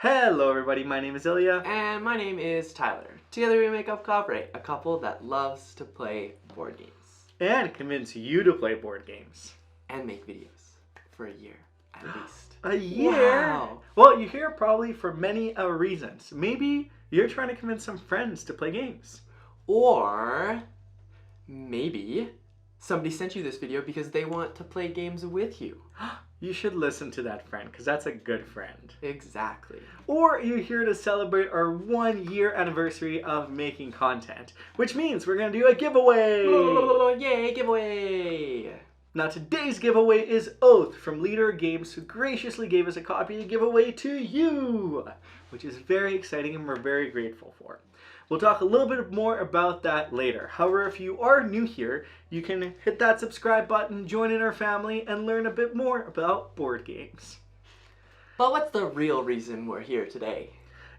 Hello everybody, my name is Ilya. And my name is Tyler. Together we make up Cooperate, a couple that loves to play board games. And convince you to play board games. And make videos. For a year, at least. A year? Wow. Well, you're here probably for many reasons. Maybe you're trying to convince some friends to play games. Or maybe somebody sent you this video because they want to play games with you. You should listen to that friend, because that's a good friend. Exactly. Or you're here to celebrate our 1 year anniversary of making content, which means we're going to do a giveaway! Yay, giveaway! Now today's giveaway is Oath from Leader Games, who graciously gave us a copy to give away to you, which is very exciting and we're very grateful for. We'll talk a little bit more about that later. However, if you are new here, you can hit that subscribe button, join in our family, and learn a bit more about board games. But what's the real reason we're here today?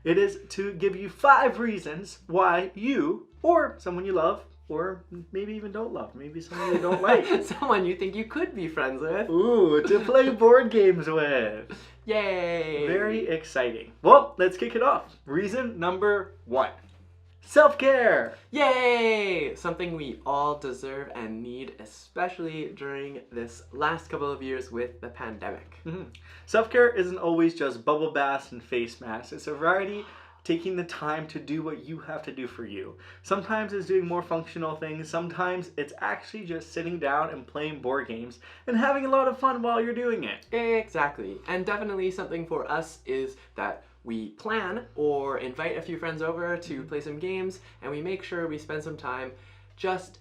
It is to give you 5 reasons why you, or someone you love, or maybe even don't love, maybe someone you don't like. Someone you think you could be friends with. Ooh, to play board games with. Yay! Very exciting. Well, let's kick it off. Reason number 1. Self-care! Yay! Something we all deserve and need, especially during this last couple of years with the pandemic. Self-care isn't always just bubble baths and face masks. It's a variety, taking the time to do what you have to do for you. Sometimes it's doing more functional things. Sometimes it's actually just sitting down and playing board games and having a lot of fun while you're doing it. Exactly. And definitely something for us is that we plan or invite a few friends over to play some games, and we make sure we spend some time just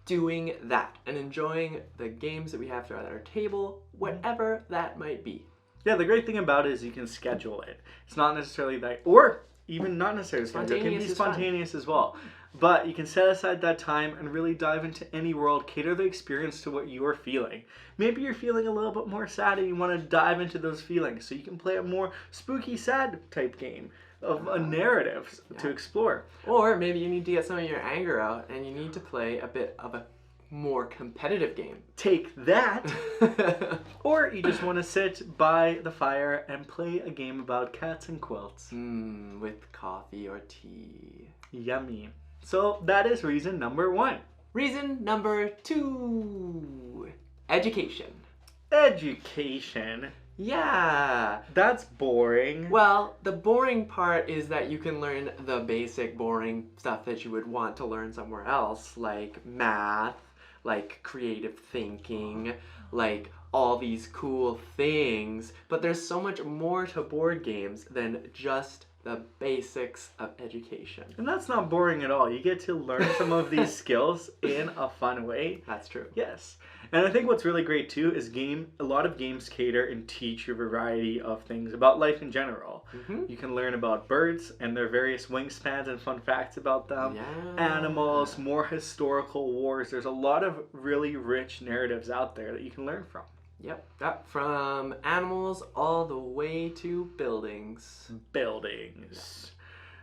doing that and enjoying the games that we have at our table, whatever that might be. Yeah, the great thing about it is you can schedule it. It's not necessarily that, or even not necessarily scheduled. It can be spontaneous as well. But you can set aside that time and really dive into any world, cater the experience to what you are feeling. Maybe you're feeling a little bit more sad and you want to dive into those feelings, so you can play a more spooky, sad type game of a narrative to explore. Or maybe you need to get some of your anger out and you need to play a bit of a more competitive game. Take that! Or you just want to sit by the fire and play a game about cats and quilts. With coffee or tea. Yummy. So that is reason number 1. Reason number 2. Education. Education? Yeah. That's boring. Well, the boring part is that you can learn the basic boring stuff that you would want to learn somewhere else, like math, like creative thinking, like all these cool things. But there's so much more to board games than just the basics of education. And that's not boring at all. You get to learn some of these skills in a fun way. That's true. Yes. And I think what's really great too is a lot of games cater and teach you a variety of things about life in general. You can learn about birds and their various wingspans and fun facts about them. Animals, more historical wars. There's a lot of really rich narratives out there that you can learn from. Yep, from animals all the way to buildings. Buildings.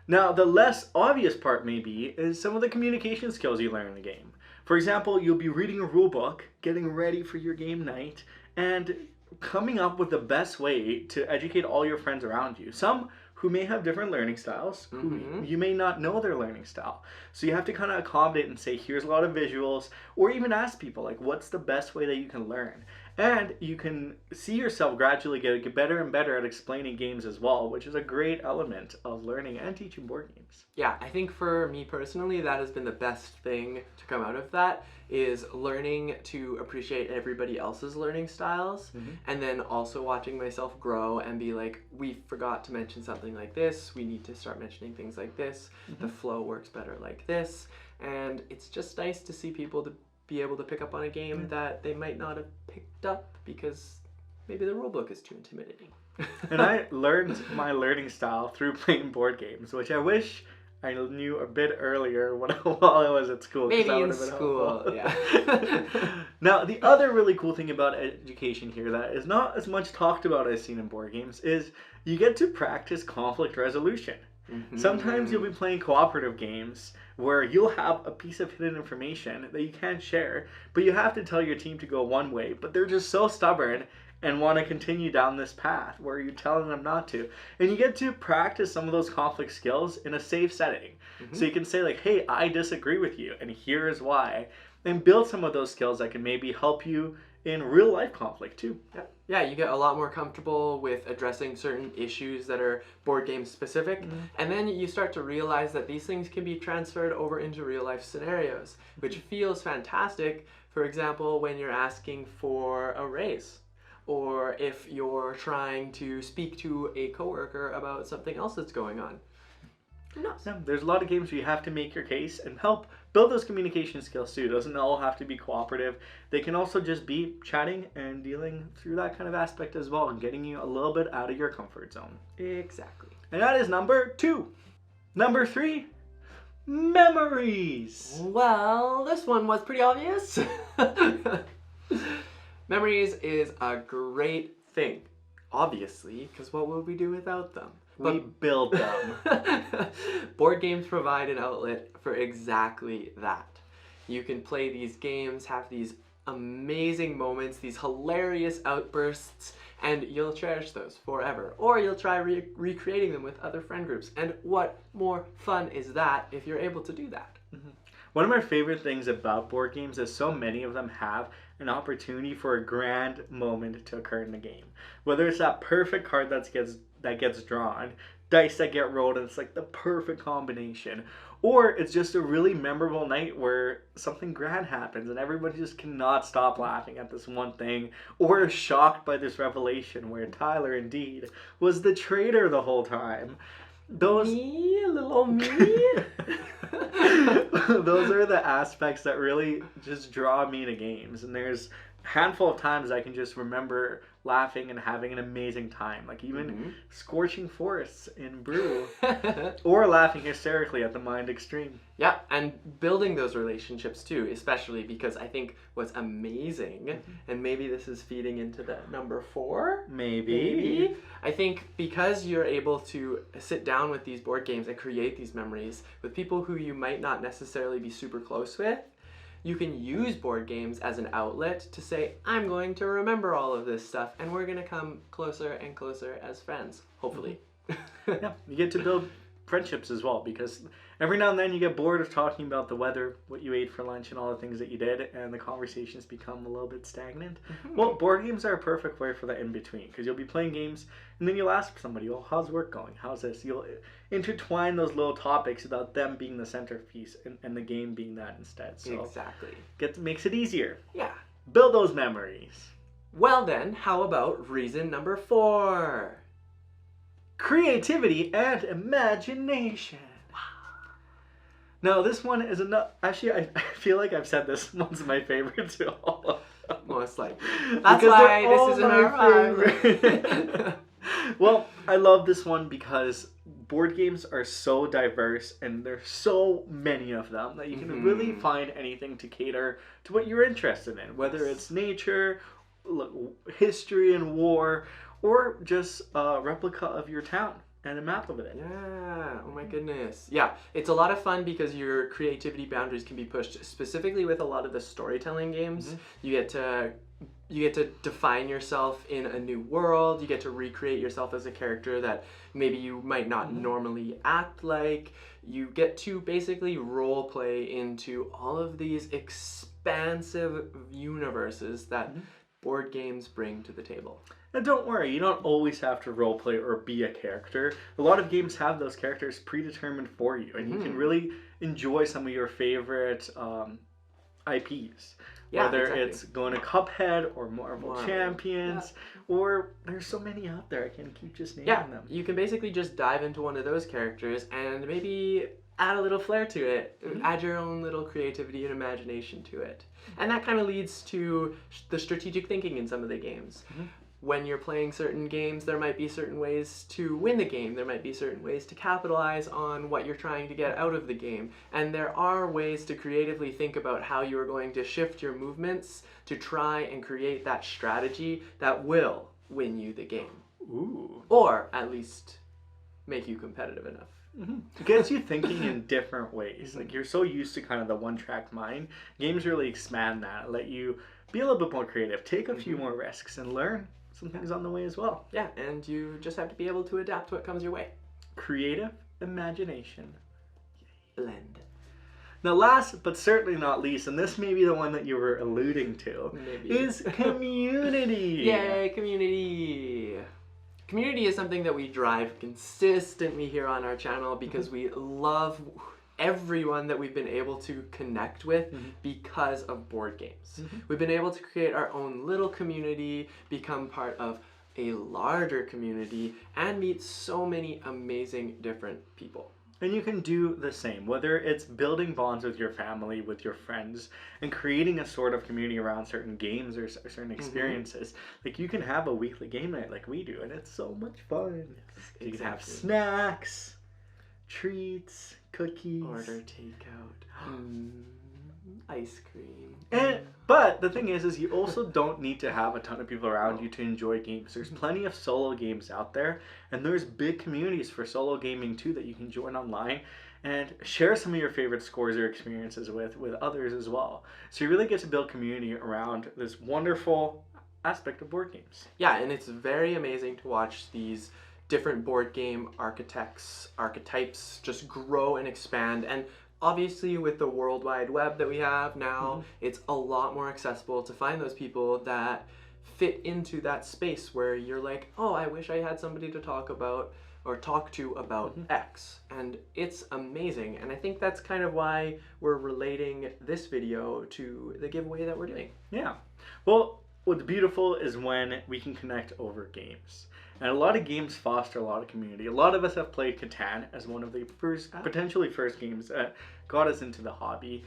Now, the less obvious part maybe is some of the communication skills you learn in the game. For example, you'll be reading a rule book, getting ready for your game night, and coming up with the best way to educate all your friends around you. Some who may have different learning styles, who you may not know their learning style. So you have to kind of accommodate and say, here's a lot of visuals, or even ask people, like, what's the best way that you can learn? And you can see yourself gradually get better and better at explaining games as well, which is a great element of learning and teaching board games. Yeah, I think for me personally, that has been the best thing to come out of that, is learning to appreciate everybody else's learning styles, and then also watching myself grow and be like, we forgot to mention something like this, we need to start mentioning things like this, the flow works better like this, and it's just nice to see people to be able to pick up on a game that they might not have picked up because maybe the rulebook is too intimidating. And I learned my learning style through playing board games, which I wish I knew a bit earlier while I was at school. Maybe in school, yeah. Now, the other really cool thing about education here that is not as much talked about as seen in board games is you get to practice conflict resolution. Sometimes you'll be playing cooperative games where you'll have a piece of hidden information that you can't share, but you have to tell your team to go one way, but they're just so stubborn and want to continue down this path where you're telling them not to. And you get to practice some of those conflict skills in a safe setting. So you can say like, hey, I disagree with you and here is why. And build some of those skills that can maybe help you in real life conflict too. Yeah, you get a lot more comfortable with addressing certain issues that are board game specific, and then you start to realize that these things can be transferred over into real life scenarios, which feels fantastic. For example, when you're asking for a raise, or if you're trying to speak to a coworker about something else that's going on. No, there's a lot of games where you have to make your case and help build those communication skills too. It doesn't all have to be cooperative. They can also just be chatting and dealing through that kind of aspect as well and getting you a little bit out of your comfort zone. Exactly. And that is number 2. Number 3, memories. Well, this one was pretty obvious. Memories is a great thing, obviously, because what would we do without them? We build them. Board games provide an outlet for exactly that. You can play these games, have these amazing moments, these hilarious outbursts, and you'll cherish those forever. Or you'll try recreating them with other friend groups. And what more fun is that if you're able to do that? One of my favorite things about board games is so many of them have an opportunity for a grand moment to occur in the game. Whether it's that perfect card that gets drawn, dice that get rolled and it's like the perfect combination, or it's just a really memorable night where something grand happens and everybody just cannot stop laughing at this one thing, or is shocked by this revelation where Tyler indeed was the traitor the whole time. Me, little old me. Those are the aspects that really just draw me to games. And there's a handful of times I can just remember laughing and having an amazing time. Like even scorching forests in Brew. Or laughing hysterically at the Mind Extreme. Yeah, and building those relationships too, especially because I think what's amazing, and maybe this is feeding into the number 4? Maybe. I think because you're able to sit down with these board games and create these memories with people who you might not necessarily be super close with, you can use board games as an outlet to say, I'm going to remember all of this stuff and we're going to come closer and closer as friends, hopefully. Yeah, you get to build friendships as well, because every now and then you get bored of talking about the weather, what you ate for lunch, and all the things that you did, and the conversations become a little bit stagnant. Well, board games are a perfect way for that in between, because you'll be playing games and then you'll ask somebody, well, how's work going? How's this? You'll intertwine those little topics about them being the centerpiece and the game being that instead. So exactly. Makes it easier. Yeah. Build those memories. Well then, how about reason number 4? Creativity and imagination. Now, this one is enough. Actually, I feel like I've said this one's my favorite to all of them. Most likely. That's why this is in our favorite. Well, I love this one because board games are so diverse and there's so many of them that you can really find anything to cater to what you're interested in, whether it's nature, history and war, or just a replica of your town and a map of it. Yeah, oh my goodness. Yeah, it's a lot of fun because your creativity boundaries can be pushed, specifically with a lot of the storytelling games. You get to define yourself in a new world. You get to recreate yourself as a character that maybe you might not normally act like. You get to basically role play into all of these expansive universes that board games bring to the table. And don't worry, you don't always have to roleplay or be a character. A lot of games have those characters predetermined for you, and you can really enjoy some of your favorite IPs. Yeah, Whether exactly. it's going to Cuphead or Marvel Champions, or there's so many out there, I can keep just naming them. You can basically just dive into one of those characters and maybe add a little flair to it, add your own little creativity and imagination to it. And that kind of leads to the strategic thinking in some of the games. When you're playing certain games, there might be certain ways to win the game. There might be certain ways to capitalize on what you're trying to get out of the game. And there are ways to creatively think about how you are going to shift your movements to try and create that strategy that will win you the game. Ooh. Or at least make you competitive enough. It gets you thinking in different ways. Like, you're so used to kind of the one-track mind. Games really expand that, let you be a little bit more creative, take a few more risks, and learn some things on the way as well. Yeah, and you just have to be able to adapt to what comes your way. Creative imagination. Blend. Now, last but certainly not least, and this may be the one that you were alluding to, Maybe. is community. Yay, community! Community is something that we drive consistently here on our channel because we love everyone that we've been able to connect with because of board games. We've been able to create our own little community, become part of a larger community, and meet so many amazing different people. And you can do the same, whether it's building bonds with your family, with your friends, and creating a sort of community around certain games or certain experiences. Like, you can have a weekly game night like we do, and it's so much fun. Yes, you can have snacks, treats, cookies. Order takeout. Ice cream. But the thing is you also don't need to have a ton of people around you to enjoy games. There's plenty of solo games out there, and there's big communities for solo gaming too that you can join online and share some of your favorite scores or experiences with others as well. So you really get to build community around this wonderful aspect of board games. Yeah, and it's very amazing to watch these different board game archetypes just grow and expand. And obviously, with the World Wide Web that we have now, it's a lot more accessible to find those people that fit into that space where you're like, oh, I wish I had somebody to talk to about X. And it's amazing. And I think that's kind of why we're relating this video to the giveaway that we're doing. Yeah. Well, what's beautiful is when we can connect over games. And a lot of games foster a lot of community. A lot of us have played Catan as one of the potentially first games that got us into the hobby.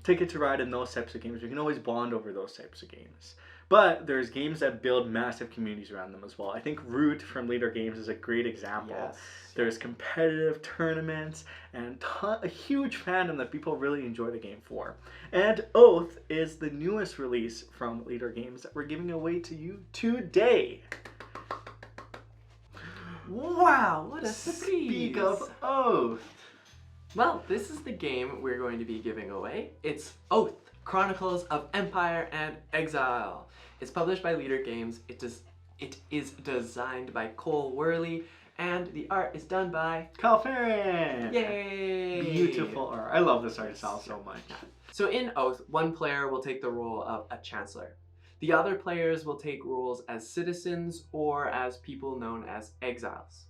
Ticket to Ride and those types of games. We can always bond over those types of games. But there's games that build massive communities around them as well. I think Root from Leader Games is a great example. Yes. There's competitive tournaments and a huge fandom that people really enjoy the game for. And Oath is the newest release from Leader Games that we're giving away to you today. Wow, what a surprise! Speak of Oath. Well, this is the game we're going to be giving away. It's Oath, Chronicles of Empire and Exile. It's published by Leader Games. It is designed by Cole Worley, and the art is done by Kyle Farron. Yay! Beautiful art. I love this art style so much. So in Oath, one player will take the role of a chancellor. The other players will take roles as citizens or as people known as exiles.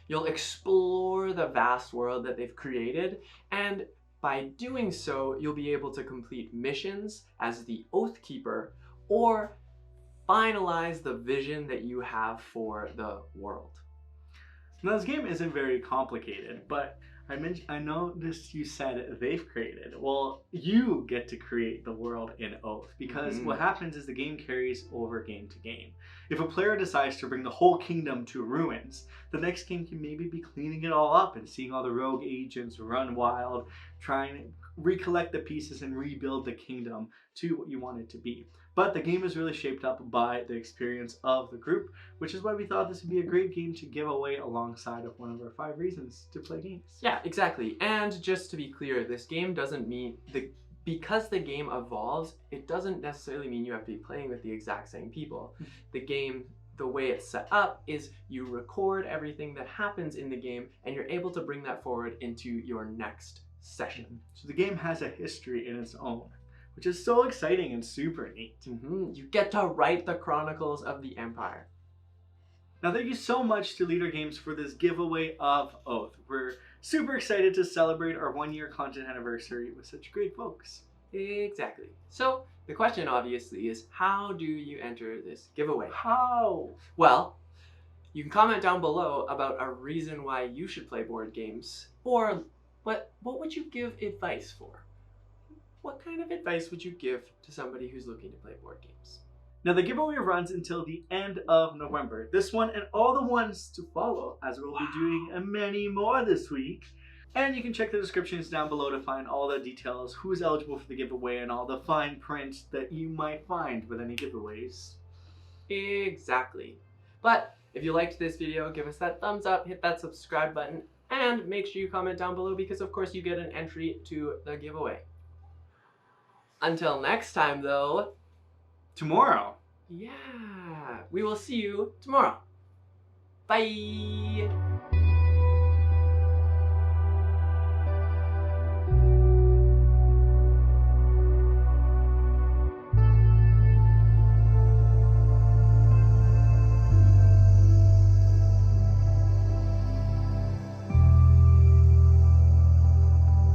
You'll explore the vast world that they've created, and by doing so, you'll be able to complete missions as the Oath Keeper or finalize the vision that you have for the world. Now, this game isn't very complicated, but I noticed you said they've created. Well, you get to create the world in Oath, because what happens is the game carries over game to game. If a player decides to bring the whole kingdom to ruins, the next game can maybe be cleaning it all up and seeing all the rogue agents run wild, trying to recollect the pieces and rebuild the kingdom to what you want it to be. But the game is really shaped up by the experience of the group, which is why we thought this would be a great game to give away alongside of one of our 5 reasons to play games. Yeah, exactly. And just to be clear, this game doesn't mean because the game evolves, it doesn't necessarily mean you have to be playing with the exact same people. The game, the way it's set up is you record everything that happens in the game and you're able to bring that forward into your next session. So the game has a history in its own, which is so exciting and super neat. You get to write the Chronicles of the Empire. Now, thank you so much to Leader Games for this giveaway of Oath. We're super excited to celebrate our 1-year content anniversary with such great folks. Exactly. So the question obviously is, how do you enter this giveaway? How? Well, you can comment down below about a reason why you should play board games, or what would you give advice for? What kind of advice would you give to somebody who's looking to play board games? Now, the giveaway runs until the end of November. This one and all the ones to follow, as we'll be doing many more this week. And you can check the descriptions down below to find all the details, who's eligible for the giveaway, and all the fine print that you might find with any giveaways. Exactly. But if you liked this video, give us that thumbs up, hit that subscribe button, and make sure you comment down below because of course you get an entry to the giveaway. Until next time though, Tomorrow, Yeah. We will see you tomorrow. Bye.